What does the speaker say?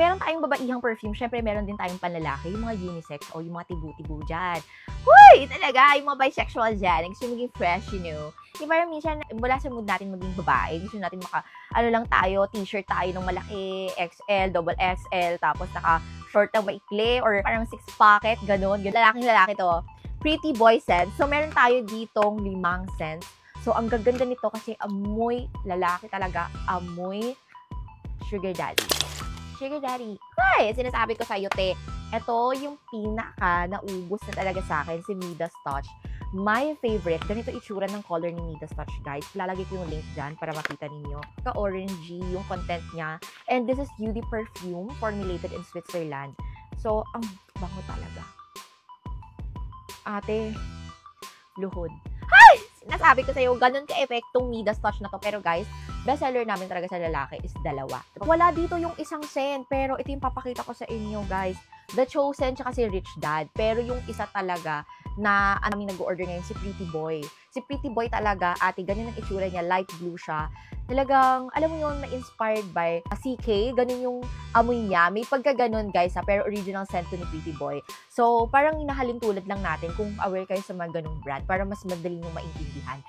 meron tayong babaihang perfume, syempre meron din tayong panlalaki, yung mga unisex o yung mga tibu-tibu dyan. Huy! Talaga, yung mga bisexual dyan, gusto maging fresh, you know. Di ba minsan, mula sa mood natin maging babae, gusto natin lang tayo, t-shirt tayo ng malaki, XL, double XL, tapos short na maikli, or parang 6 pocket, ganun. Lalaking-lalaki to. Pretty boy scents. So, meron tayo ditong 5 scents. So, ang gaganda nito kasi amoy lalaki talaga, amoy sugar daddy. Sugar daddy. Hi! Sinasabi ko sa'yo, te. Ito yung pinaka naubos na talaga sa akin, si Midas Touch. My favorite. Ganito itsura ng color ni Midas Touch, guys. Lalagay ko yung link dyan para makita ninyo. Ka-orangey yung content niya. And this is UD perfume formulated in Switzerland. So, ang bango talaga. Ate, luhod. Hi! Sinasabi ko sa'yo, ganun ka-epektong Midas Touch na to. Pero guys, bestseller namin talaga sa lalaki is 2. Wala dito yung isang scent, pero ito yung papakita ko sa inyo, guys. The Chosen, tsaka si Rich Dad. Pero yung isa talaga na nag-order ngayon, si Pretty Boy. Si Pretty Boy talaga, ate, ganyan ang itsura niya, light blue siya. Talagang, alam mo yun, na-inspired by CK, ganun yung amoy niya. May pagka-ganun, guys, pero original scent to ni Pretty Boy. So, parang hinahalin tulad lang natin kung aware kayo sa mga ganung brand para mas madali nyo maintindihan.